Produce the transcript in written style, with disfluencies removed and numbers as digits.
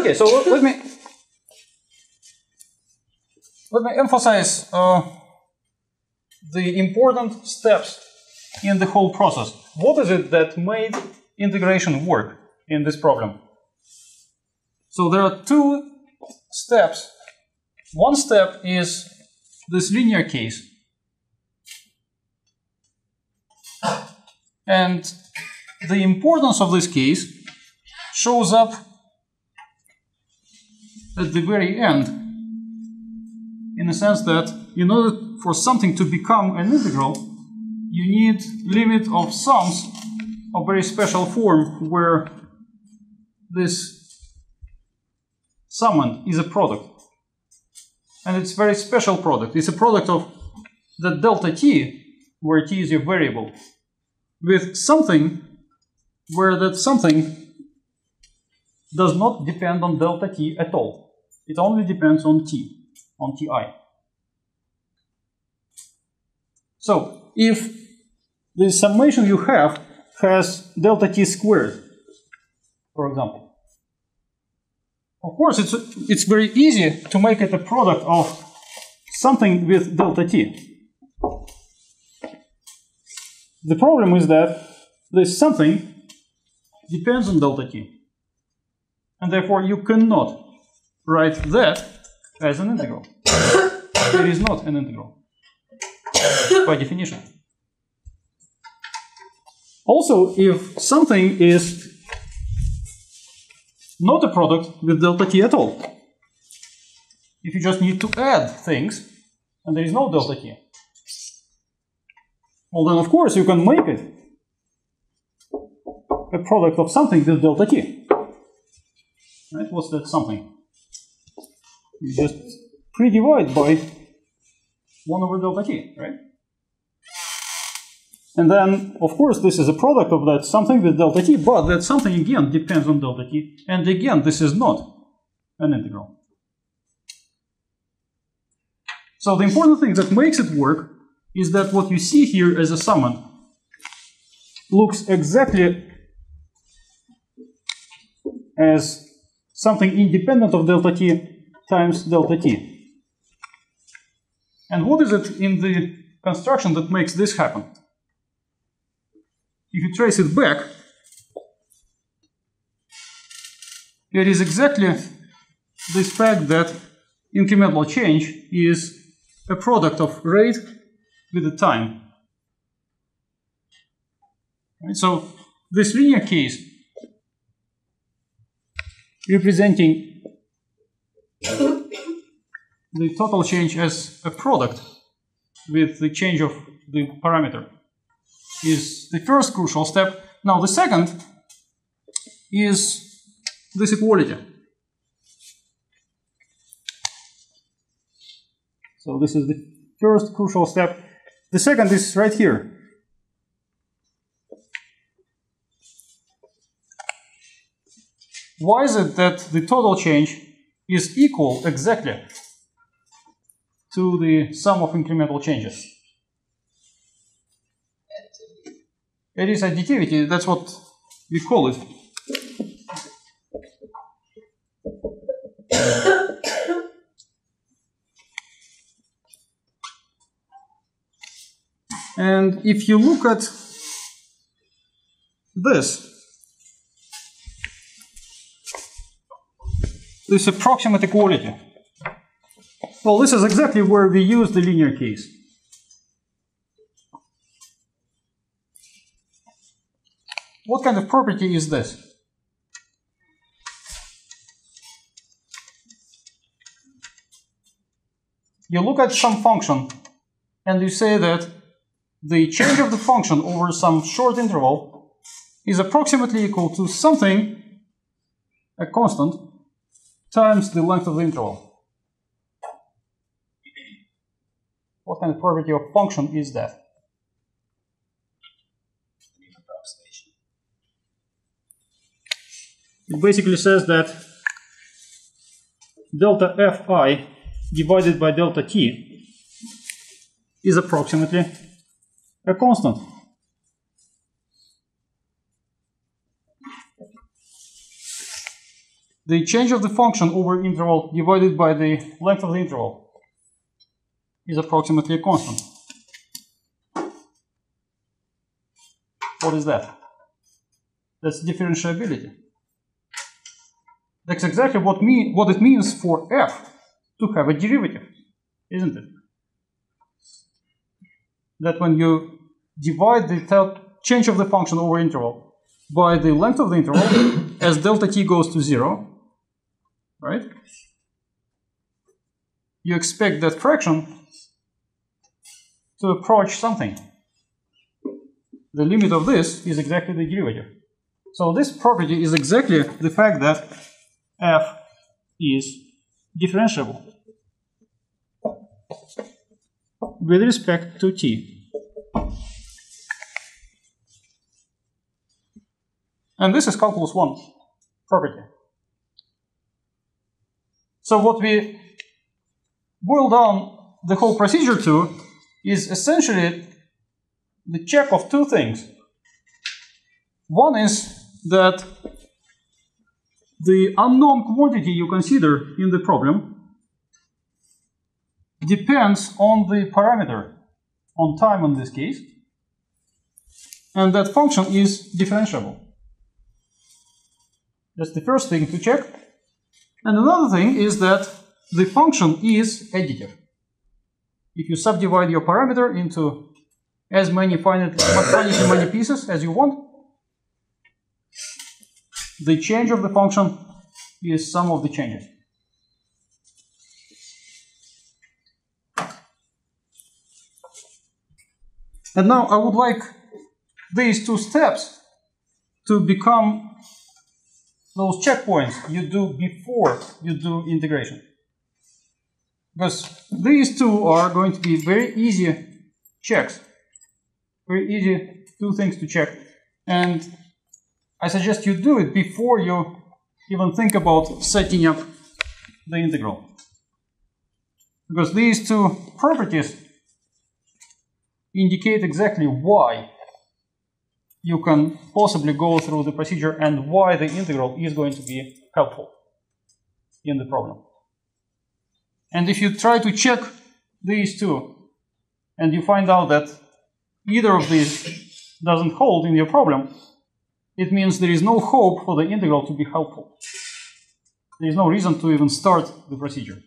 Okay, so let me emphasize the important steps in the whole process. What is it that made integration work in this problem? So there are two steps. One step is this linear case. And the importance of this case shows up at the very end, in the sense that in order for something to become an integral, you need limit of sums of very special form where this summand is a product. And it's a very special product. It's a product of the delta t, where t is your variable, with something where that something does not depend on delta t at all. It only depends on t, on ti. So if the summation you have has delta t squared, for example, of course it's very easy to make it a product of something with delta t. The problem is that this something depends on delta t, and therefore you cannot write that as an integral. It is not an integral by definition. Also, if something is not a product with delta t at all, if you just need to add things and there is no delta t, well then of course you can make it a product of something with delta t. Right? What's that something? You just pre-divide by 1 over delta t, right? And then, of course, this is a product of that something with delta t, but that something again depends on delta t, and again, this is not an integral. So the important thing that makes it work is that what you see here as a summand looks exactly as something independent of delta t times delta t. And what is it in the construction that makes this happen? If you trace it back, it is exactly this fact that incremental change is a product of rate with the time. Right? So this linear case representing the total change as a product with the change of the parameter is the first crucial step. Now the second is this equality. So this is the first crucial step. The second is right here. Why is it that the total change is equal exactly to the sum of incremental changes? It is additivity, that's what we call it. And if you look at this approximate equality, well, this is exactly where we use the linear case. What kind of property is this? You look at some function and you say that the change of the function over some short interval is approximately equal to something, a constant, times the length of the interval. What kind of property of function is that? It basically says that delta fi divided by delta t is approximately a constant. the change of the function over interval divided by the length of the interval is approximately a constant. What is that? That's differentiability. That's exactly what it means for f to have a derivative, isn't it? That when you divide the change of the function over interval by the length of the interval as delta t goes to 0, right? You expect that fraction to approach something. The limit of this is exactly the derivative. So this property is exactly the fact that f is differentiable with respect to t. And this is calculus 1 property. So what we boil down the whole procedure to is essentially the check of two things. One is that the unknown quantity you consider in the problem depends on the parameter, on time in this case, and that function is differentiable. That's the first thing to check. And another thing is that the function is additive. If you subdivide your parameter into as many finitely pieces as you want, the change of the function is sum of the changes. And now I would like these two steps to become those checkpoints you do before you do integration. Because these two are going to be very easy checks. Very easy two things to check. And I suggest you do it before you even think about setting up the integral. Because these two properties indicate exactly why you can possibly go through the procedure and why the integral is going to be helpful in the problem. And if you try to check these two and you find out that either of these doesn't hold in your problem, it means there is no hope for the integral to be helpful. There is no reason to even start the procedure.